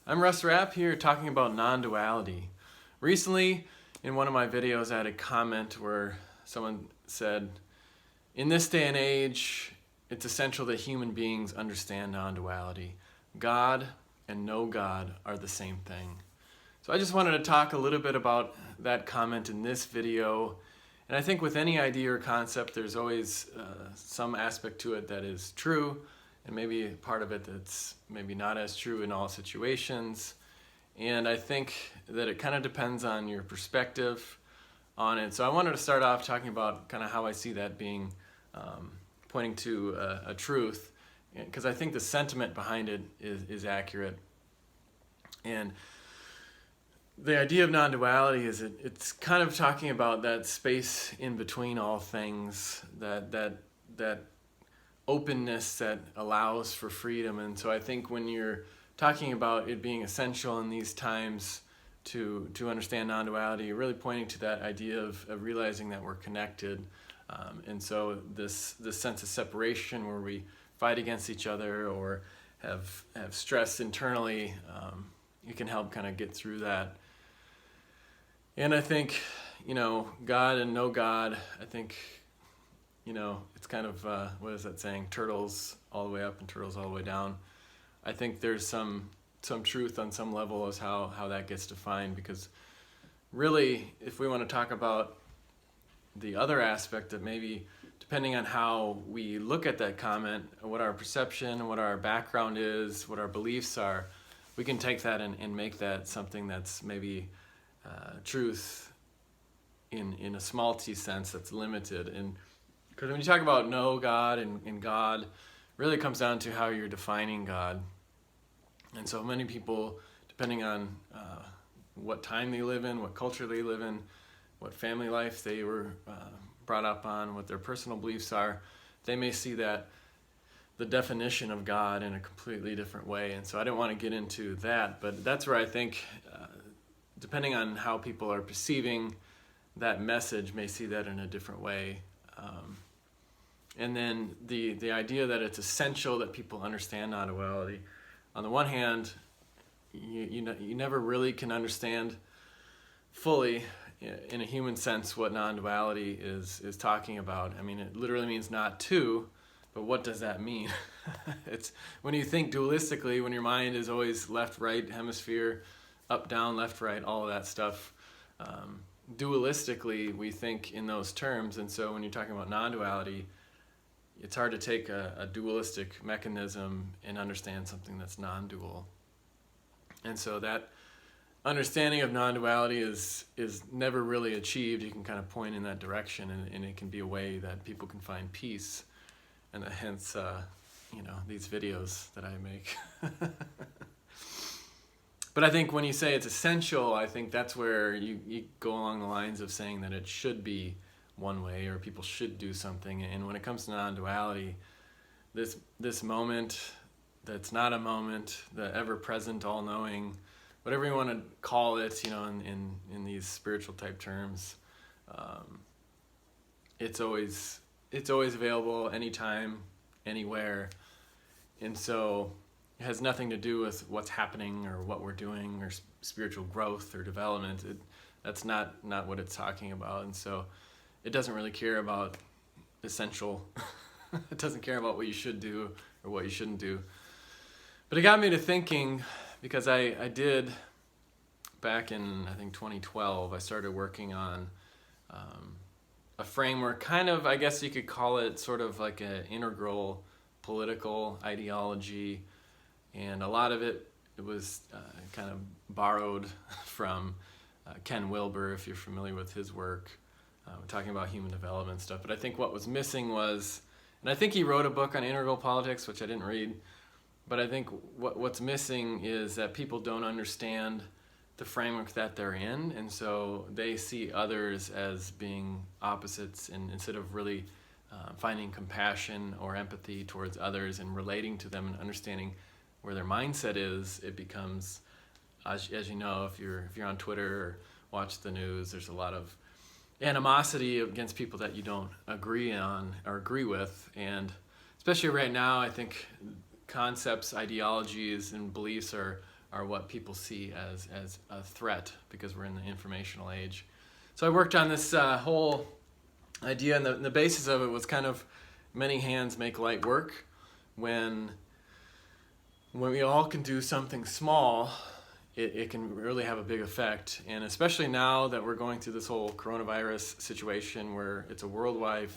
I'm Russ Rapp here talking about non-duality. Recently, in one of my videos, I had a comment where someone said, in this day and age, it's essential that human beings understand non-duality. God and no God are the same thing. So I just wanted to talk a little bit about that comment in this video. And I think with any idea or concept, there's always some aspect to it that is true, and maybe part of it that's maybe not as true in all situations. And I think that it kind of depends on your perspective on it. So I wanted to start off talking about kind of how I see that being pointing to a truth, because I think the sentiment behind it is accurate. And the idea of non-duality is it's kind of talking about that space in between all things, that openness that allows for freedom. And so I think when you're talking about it being essential in these times to understand non-duality, you're really pointing to that idea of realizing that we're connected. And so this sense of separation where we fight against each other or have stress internally, you can help kind of get through that. And I think, God and no God, I think, it's kind of, what is that saying? Turtles all the way up and turtles all the way down. I think there's some truth on some level as how that gets defined, because really, if we want to talk about the other aspect that maybe, depending on how we look at that comment, what our perception, what our background is, what our beliefs are, we can take that and make that something that's maybe truth in a small t sense that's limited. And because when you talk about no God and God, really comes down to how you're defining God. And so many people, depending on what time they live in, what culture they live in, what family life they were brought up on, what their personal beliefs are, they may see that the definition of God in a completely different way. And so I didn't want to get into that, but that's where I think, depending on how people are perceiving that message, may see that in a different way. And then the idea that it's essential that people understand non-duality. On the one hand, you never really can understand fully, in a human sense, what non-duality is talking about. I mean, it literally means not two, but what does that mean? It's when you think dualistically, when your mind is always left, right, hemisphere, up, down, left, right, all of that stuff. Dualistically, we think in those terms, and so when you're talking about non-duality, it's hard to take a dualistic mechanism and understand something that's non-dual. And so that understanding of non-duality is never really achieved. You can kind of point in that direction, and it can be a way that people can find peace, and hence, these videos that I make. But I think when you say it's essential, I think that's where you go along the lines of saying that it should be one way, or people should do something. And when it comes to non-duality, this moment that's not a moment, the ever-present, all-knowing, whatever you want to call it, in these spiritual type terms, it's always available anytime, anywhere. And so it has nothing to do with what's happening or what we're doing or spiritual growth or development. That's not what it's talking about. And so it doesn't really care about essential. It doesn't care about what you should do or what you shouldn't do. But it got me to thinking, because I did, back in, I think, 2012, I started working on a framework, kind of, I guess you could call it sort of like an integral political ideology. And a lot of it was kind of borrowed from Ken Wilber, if you're familiar with his work. We're talking about human development stuff. But I think what was missing was, and I think he wrote a book on integral politics, which I didn't read, but I think what's missing is that people don't understand the framework that they're in, and so they see others as being opposites, and instead of really finding compassion or empathy towards others and relating to them and understanding where their mindset is, it becomes, as you know, if you're on Twitter or watch the news, there's a lot of animosity against people that you don't agree on or agree with. And especially right now, I think concepts, ideologies, and beliefs are are what people see as a threat because we're in the informational age. So I worked on this whole idea, and the basis of it was kind of many hands make light work. When we all can do something small, it can really have a big effect. And especially now that we're going through this whole coronavirus situation where it's a worldwide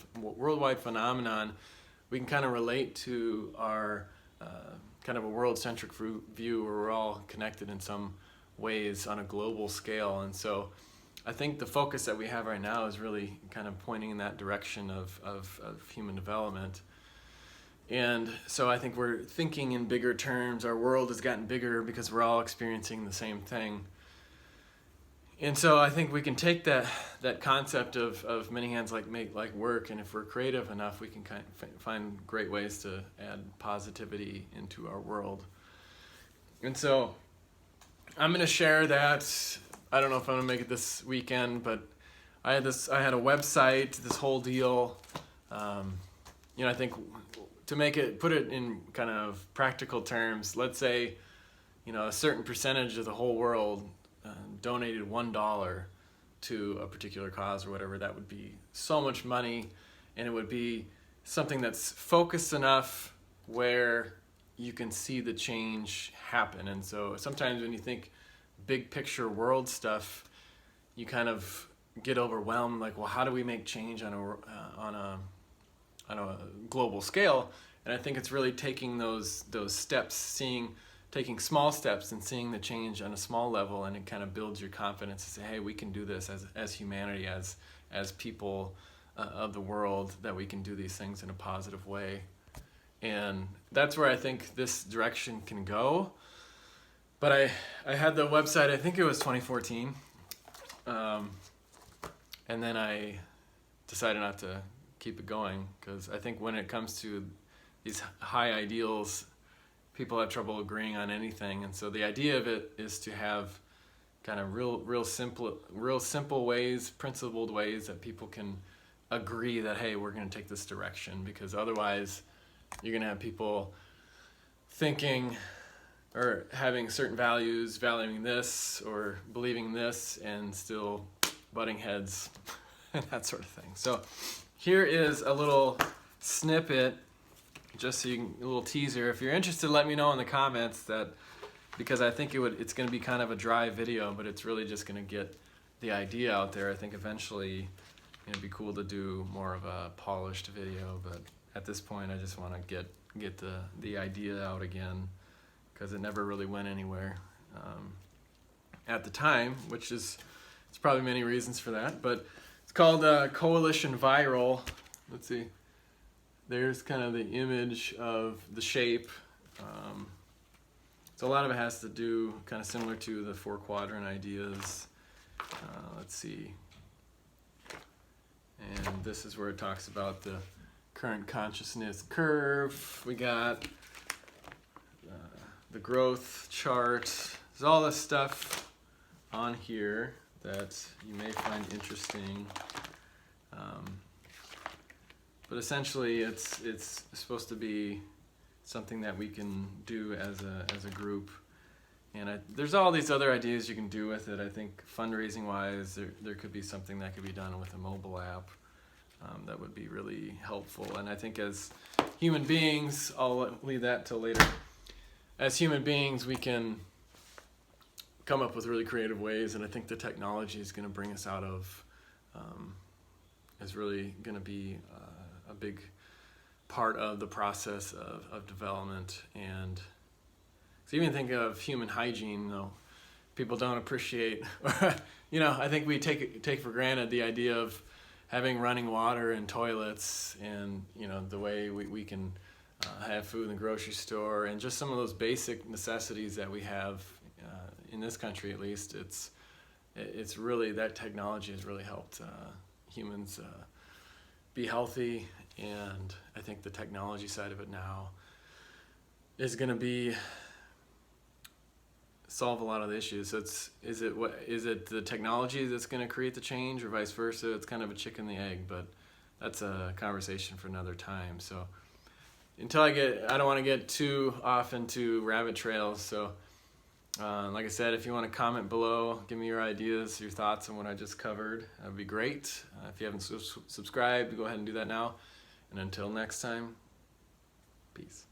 phenomenon, we can kind of relate to our kind of a world-centric view where we're all connected in some ways on a global scale. And so I think the focus that we have right now is really kind of pointing in that direction of human development. And so I think we're thinking in bigger terms. Our world has gotten bigger because we're all experiencing the same thing. And so I think we can take that concept of many hands make like work, and if we're creative enough, we can kind of find great ways to add positivity into our world. And so I'm going to share that. I don't know if I'm going to make it this weekend, but I had a website, this whole deal. I think to put it in kind of practical terms, let's say, a certain percentage of the whole world donated $1 to a particular cause or whatever. That would be so much money, and it would be something that's focused enough where you can see the change happen. And so sometimes when you think big picture world stuff, you kind of get overwhelmed, like, well, how do we make change on a global scale? And I think it's really taking those steps, taking small steps and seeing the change on a small level, and it kind of builds your confidence to say, hey, we can do this as humanity, as people of the world, that we can do these things in a positive way. And that's where I think this direction can go. But I had the website, I think it was 2014, and then I decided not to keep it going, because I think when it comes to these high ideals, people have trouble agreeing on anything. And so the idea of it is to have kind of real simple ways, principled ways that people can agree that, hey, we're going to take this direction, because otherwise you're going to have people thinking or having certain values, valuing this or believing this, and still butting heads and that sort of thing. So here is a little snippet, just so you can, a little teaser. If you're interested, let me know in the comments, because I think it's going to be kind of a dry video, but it's really just going to get the idea out there. I think eventually it'd be cool to do more of a polished video, but at this point I just want to get the idea out again, because it never really went anywhere at the time, which is, it's probably many reasons for that, but it's called Coalition Viral. Let's see. There's kind of the image of the shape. So a lot of it has to do kind of similar to the 4-quadrant ideas. Let's see. And this is where it talks about the current consciousness curve. We got the growth chart. There's all this stuff on here that you may find interesting. But essentially it's supposed to be something that we can do as a group. And there's all these other ideas you can do with it. I think fundraising wise, there could be something that could be done with a mobile app that would be really helpful. And I think as human beings, I'll leave that till later. As human beings, we can come up with really creative ways, and I think the technology is going to bring us out of, is really going to be a big part of the process of development. And so even think of human hygiene, though, people don't appreciate, I think we take for granted the idea of having running water and toilets, and the way we can have food in the grocery store, and just some of those basic necessities that we have in this country, at least. It's really, that technology has really helped humans be healthy, and I think the technology side of it now is going to solve a lot of the issues. So is it the technology that's going to create the change, or vice versa? It's kind of a chicken and the egg, but that's a conversation for another time. So I don't want to get too off into rabbit trails. So Like I said, if you want to comment below, give me your ideas, your thoughts on what I just covered, that would be great. If you haven't subscribed, go ahead and do that now. And until next time, peace.